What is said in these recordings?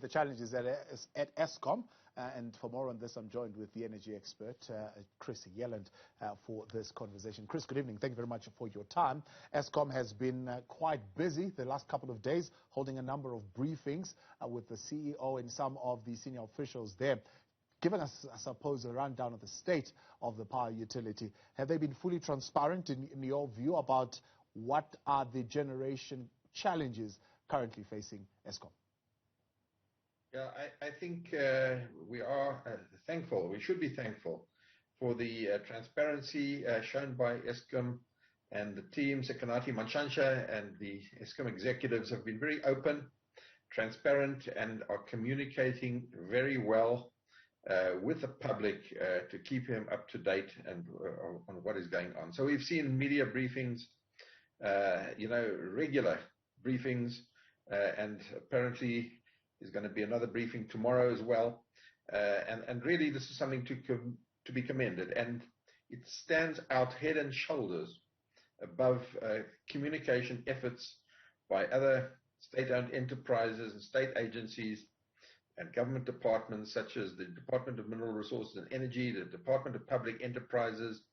with the challenges at Eskom. And for more on this, I'm joined with the energy expert, Chris Yelland, for this conversation. Chris, good evening. Thank you very much for your time. Eskom has been quite busy the last couple of days, holding a number of briefings with the CEO and some of the senior officials there, giving us, I suppose, a rundown of the state of the power utility. Have they been fully transparent in your view about what are the generation challenges currently facing Eskom? Yeah, I think we are thankful. We should be thankful for the transparency shown by Eskom and the team. Sekanati Manshansha and the Eskom executives have been very open, transparent, and are communicating very well with the public to keep him up to date and on what is going on. So we've seen media briefings, regular briefings, and apparently there's going to be another briefing tomorrow as well. And really, this is something to be commended, and it stands out head and shoulders above communication efforts by other state-owned enterprises and state agencies and government departments such as the Department of Mineral Resources and Energy, the Department of Public Enterprises,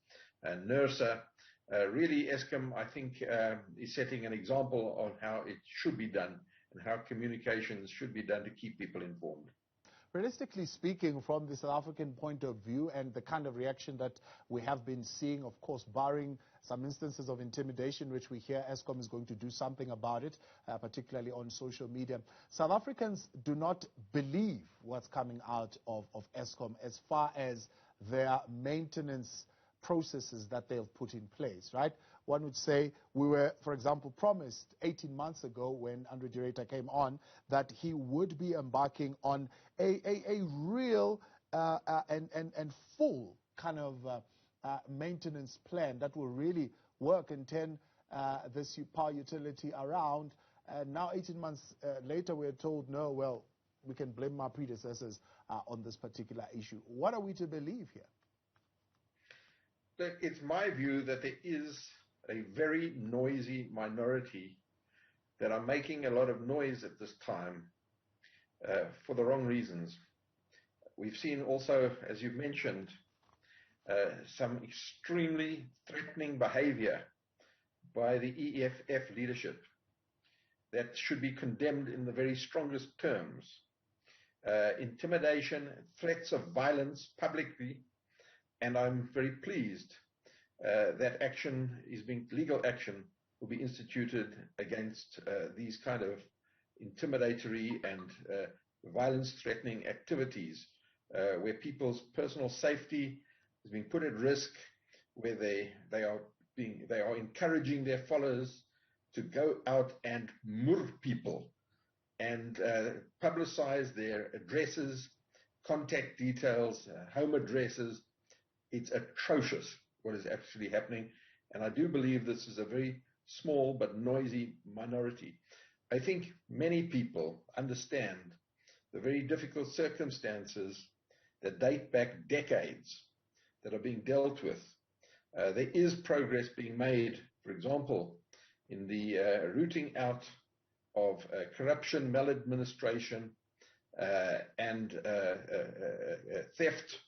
and NERSA. Really, Eskom, I think, is setting an example on how it should be done and how communications should be done to keep people informed. Realistically speaking, from the South African point of view and the kind of reaction that we have been seeing, of course, barring some instances of intimidation, which we hear Eskom is going to do something about it, particularly on social media, South Africans do not believe what's coming out of Eskom as far as their maintenance processes that they have put in place, right? One would say we were, for example, promised 18 months ago when Andre Direta came on that he would be embarking on a real and full kind of maintenance plan that will really work and turn this power utility around. Now, 18 months later, we're told, no, well, we can blame our predecessors on this particular issue. What are we to believe here? It's my view that there is a very noisy minority that are making a lot of noise at this time for the wrong reasons. We've seen also, as you've mentioned, some extremely threatening behavior by the EFF leadership that should be condemned in the very strongest terms. Intimidation, threats of violence publicly. And I'm very pleased that legal action will be instituted against these kind of intimidatory and violence-threatening activities, where people's personal safety is being put at risk, where they are encouraging their followers to go out and murder people and publicize their addresses, contact details, home addresses. It's atrocious what is actually happening, and I do believe this is a very small but noisy minority. I think many people understand the very difficult circumstances that date back decades that are being dealt with. There is progress being made, for example, in the rooting out of corruption, maladministration, and theft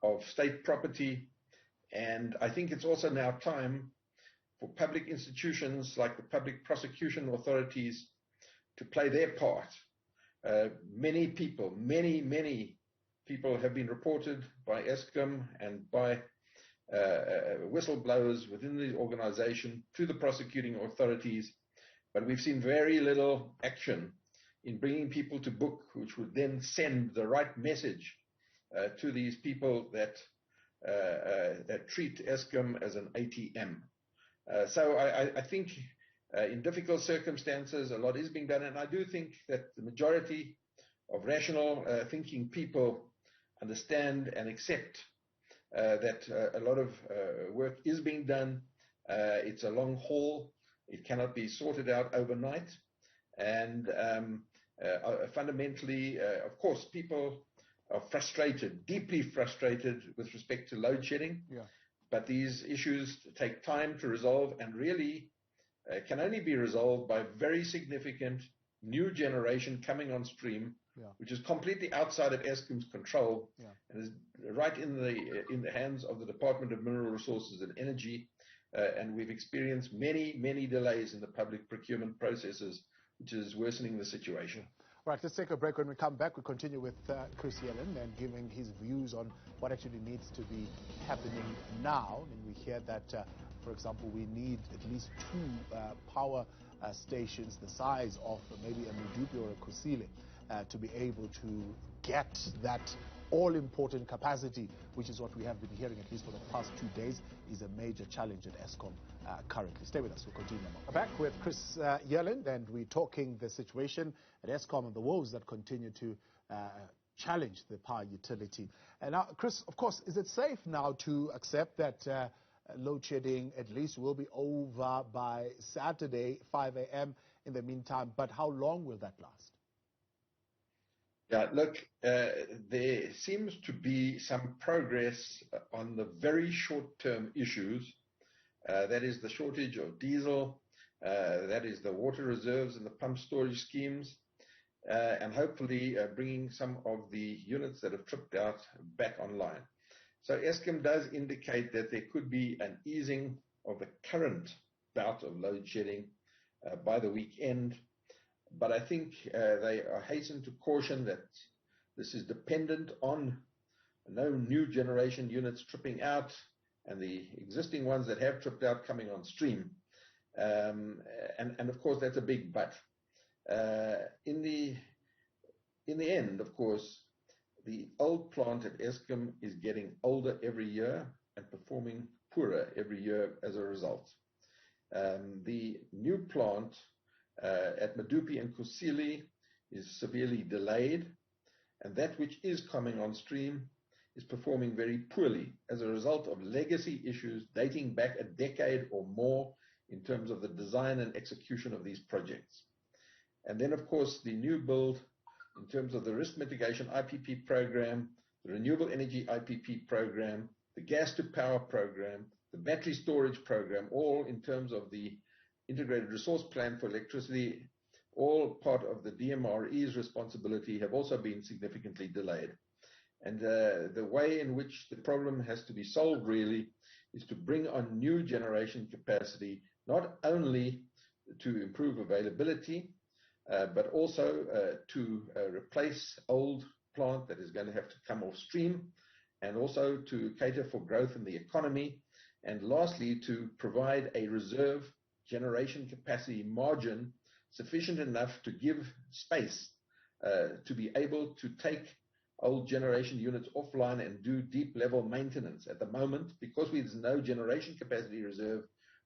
of state property. And I think it's also now time for public institutions like the public prosecution authorities to play their part. Many people have been reported by Eskom and by whistleblowers within the organization to the prosecuting authorities, but we've seen very little action in bringing people to book, which would then send the right message to these people that treat Eskom as an ATM. So I think in difficult circumstances, a lot is being done, and I do think that the majority of rational thinking people understand and accept that a lot of work is being done. It's a long haul. It cannot be sorted out overnight. And fundamentally, of course, people are frustrated, deeply frustrated with respect to load shedding. Yeah. But these issues take time to resolve and really can only be resolved by very significant new generation coming on stream which is completely outside of Eskom's control, and is right in the hands of the Department of Mineral Resources and Energy. And we've experienced many delays in the public procurement processes, which is worsening the situation. Right, let's take a break. When we come back, we continue with Chris Yelland and giving his views on what actually needs to be happening now. And we hear that, for example, we need at least 2 power stations the size of maybe a Medupi or a Kusile to be able to get that all-important capacity, which is what we have been hearing at least for the past 2 days, is a major challenge at Eskom currently. Stay with us. We'll continue in a moment. Back with Chris Yelland, and we're talking the situation at Eskom and the woes that continue to challenge the power utility. And now, Chris, of course, is it safe now to accept that load shedding at least will be over by Saturday, 5 a.m. in the meantime, but how long will that last? Yeah, look, there seems to be some progress on the very short-term issues. That is the shortage of diesel, that is the water reserves and the pump storage schemes, and hopefully bringing some of the units that have tripped out back online. So Eskom does indicate that there could be an easing of the current bout of load shedding by the weekend. But I think they are hastened to caution that this is dependent on no new generation units tripping out and the existing ones that have tripped out coming on stream. And of course, that's a big but. In the end, of course, the old plant at Eskom is getting older every year and performing poorer every year as a result. The new plant at Medupi and Kusile is severely delayed, and that which is coming on stream is performing very poorly as a result of legacy issues dating back a decade or more in terms of the design and execution of these projects. And then, of course, the new build in terms of the risk mitigation IPP program, the renewable energy IPP program, the gas to power program, the battery storage program, all in terms of the integrated resource plan for electricity, all part of the DMRE's responsibility, have also been significantly delayed. And the way in which the problem has to be solved really is to bring on new generation capacity, not only to improve availability, but also to replace old plant that is going to have to come off stream, and also to cater for growth in the economy, and lastly, to provide a reserve generation capacity margin sufficient enough to give space to be able to take old generation units offline and do deep level maintenance. At the moment, because there's no generation capacity reserve,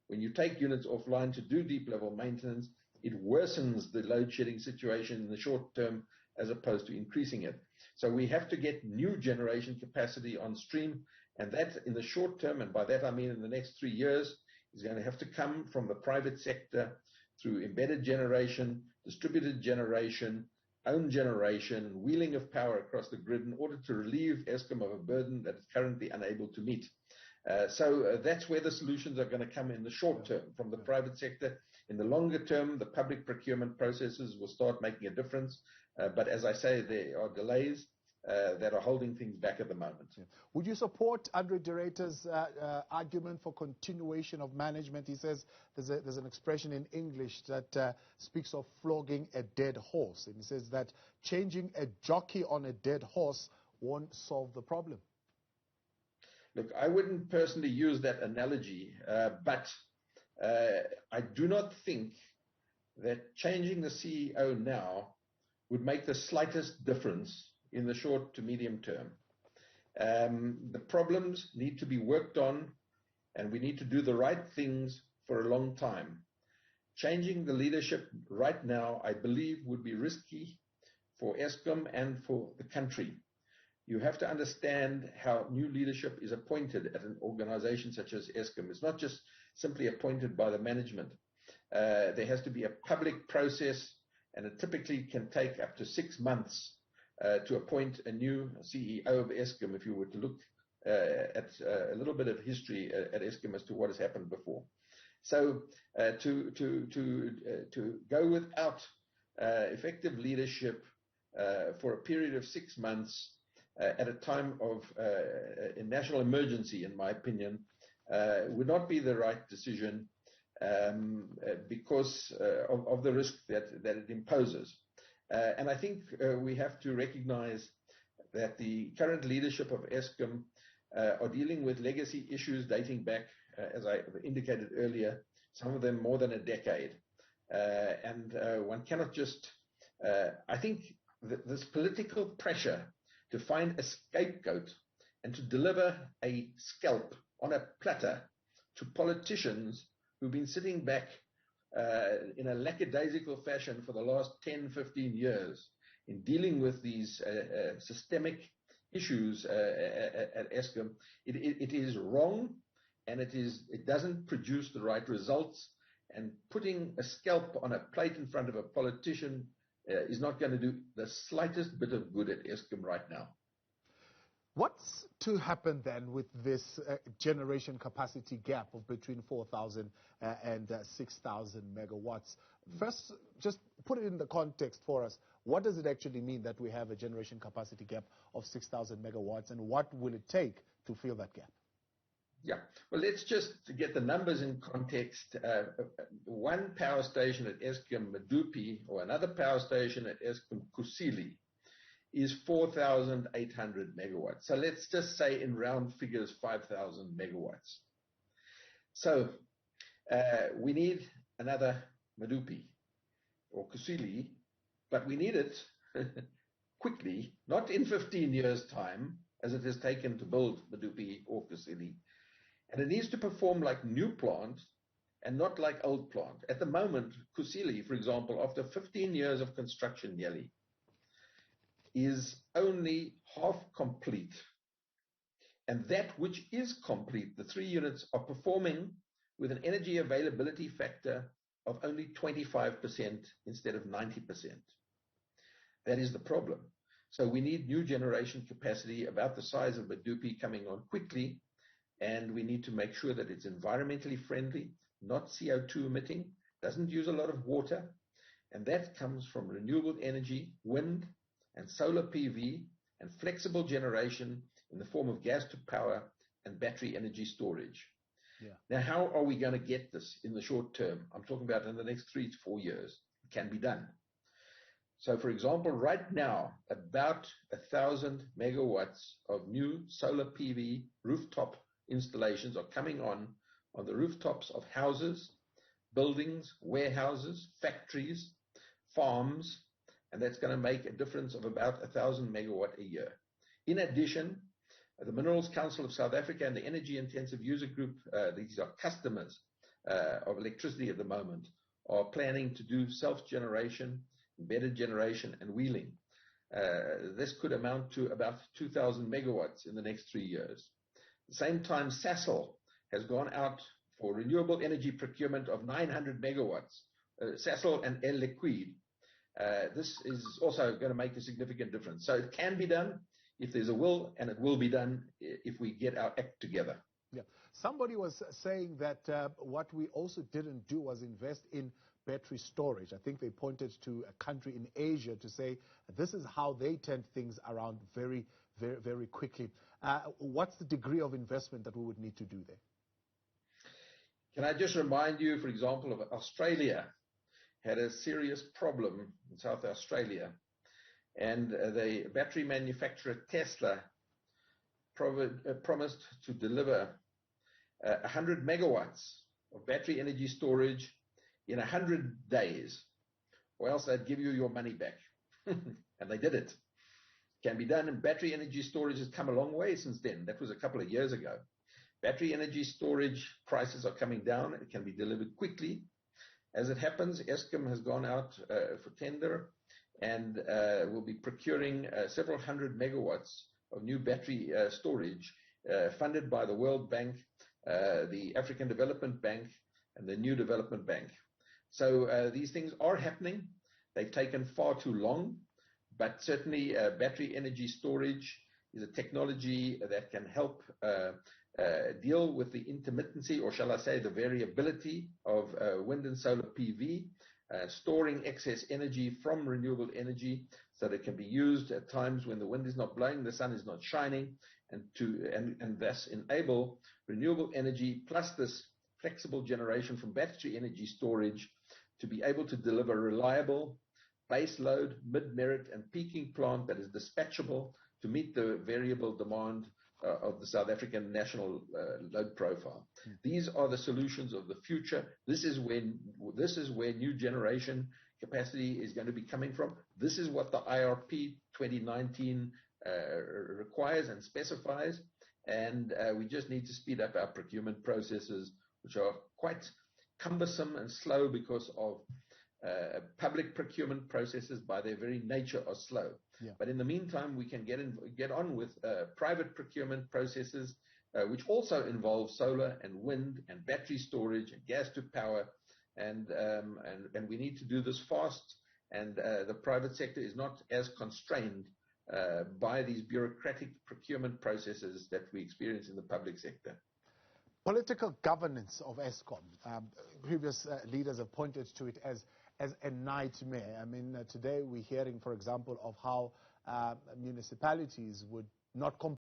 when you take units offline to do deep level maintenance, it worsens the load shedding situation in the short term as opposed to increasing it. So we have to get new generation capacity on stream, and that in the short term, and by that I mean in the next 3 years, is going to have to come from the private sector through embedded generation, distributed generation, own generation, wheeling of power across the grid in order to relieve Eskom of a burden that it's currently unable to meet. So that's where the solutions are going to come in the short term from the private sector. In the longer term, the public procurement processes will start making a difference. But as I say, there are delays that are holding things back at the moment. Yeah. Would you support Andre de Ruyter's argument for continuation of management? He says there's an expression in English that speaks of flogging a dead horse. And he says that changing a jockey on a dead horse won't solve the problem. Look, I wouldn't personally use that analogy, but I do not think that changing the CEO now would make the slightest difference in the short to medium term. The problems need to be worked on, and we need to do the right things for a long time. Changing the leadership right now, I believe, would be risky for Eskom and for the country. You have to understand how new leadership is appointed at an organization such as Eskom. It's not just simply appointed by the management. There has to be a public process, and it typically can take up to 6 months to appoint a new CEO of Eskom, if you were to look at a little bit of history at Eskom as to what has happened before. So to go without effective leadership for a period of 6 months at a time of a national emergency, in my opinion, would not be the right decision because of the risk that it imposes. And I think we have to recognize that the current leadership of Eskom are dealing with legacy issues dating back, as I indicated earlier, some of them more than a decade. And one cannot just, I think this political pressure to find a scapegoat and to deliver a scalp on a platter to politicians who've been sitting back in a lackadaisical fashion for the last 10, 15 years in dealing with these systemic issues at Eskom, it is wrong, and it doesn't produce the right results. And putting a scalp on a plate in front of a politician is not going to do the slightest bit of good at Eskom right now. What's to happen then with this generation capacity gap of between 4,000 and 6,000 megawatts? First, just put it in the context for us. What does it actually mean that we have a generation capacity gap of 6,000 megawatts, and what will it take to fill that gap? Yeah, well, let's just get the numbers in context. One power station at Eskom Medupi, or another power station at Eskom Kusile, is 4,800 megawatts. So let's just say in round figures 5,000 megawatts. So we need another Medupi or Kusile, but we need it quickly, not in 15 years' time, as it has taken to build Medupi or Kusile. And it needs to perform like new plant and not like old plant. At the moment, Kusile, for example, after 15 years of construction nearly, is only half complete. And that which is complete, the 3 units, are performing with an energy availability factor of only 25% instead of 90%. That is the problem. So we need new generation capacity about the size of Medupi coming on quickly, and we need to make sure that it's environmentally friendly, not CO2 emitting, doesn't use a lot of water, and that comes from renewable energy, wind and solar PV, and flexible generation in the form of gas to power and battery energy storage. Yeah. Now, how are we going to get this in the short term? I'm talking about in the next 3 to 4 years. It can be done. So, for example, right now, about 1,000 megawatts of new solar PV rooftop installations are coming on the rooftops of houses, buildings, warehouses, factories, farms, and that's going to make a difference of about 1,000 megawatt a year. In addition, the Minerals Council of South Africa and the Energy Intensive User Group, these are customers of electricity at the moment, are planning to do self-generation, embedded generation, and wheeling. This could amount to about 2,000 megawatts in the next 3 years. At the same time, Sasol has gone out for renewable energy procurement of 900 megawatts, Sasol and El Liquide. This is also going to make a significant difference. So it can be done if there's a will, and it will be done if we get our act together. Yeah. Somebody was saying that what we also didn't do was invest in battery storage. I think they pointed to a country in Asia to say this is how they turn things around very, very, very quickly. What's the degree of investment that we would need to do there? Can I just remind you, for example, of Australia had a serious problem in South Australia, and the battery manufacturer Tesla promised to deliver 100 megawatts of battery energy storage in 100 days, or else they'd give you your money back. And they did it. Can be done, and battery energy storage has come a long way since then. That was a couple of years ago. Battery energy storage prices are coming down. It can be delivered quickly. As it happens, Eskom has gone out for tender and will be procuring several hundred megawatts of new battery storage funded by the World Bank, the African Development Bank, and the New Development Bank. So these things are happening. They've taken far too long, but certainly battery energy storage is a technology that can help deal with the intermittency, or shall I say the variability of wind and solar PV, storing excess energy from renewable energy, so that it can be used at times when the wind is not blowing, the sun is not shining, and thus enable renewable energy plus this flexible generation from battery energy storage to be able to deliver reliable base load, mid-merit, and peaking plant that is dispatchable to meet the variable demand of the South African national load profile. These are the solutions of the future. This is where new generation capacity is going to be coming from. This is what the IRP 2019 requires and specifies, and we just need to speed up our procurement processes, which are quite cumbersome and slow because of public procurement processes by their very nature are slow. Yeah. But in the meantime, we can get on with private procurement processes, which also involve solar and wind and battery storage and gas to power, and we need to do this fast. And the private sector is not as constrained by these bureaucratic procurement processes that we experience in the public sector. Political governance of Eskom. Previous leaders have pointed to it as a nightmare. I mean, today we're hearing, for example, of how municipalities would not comply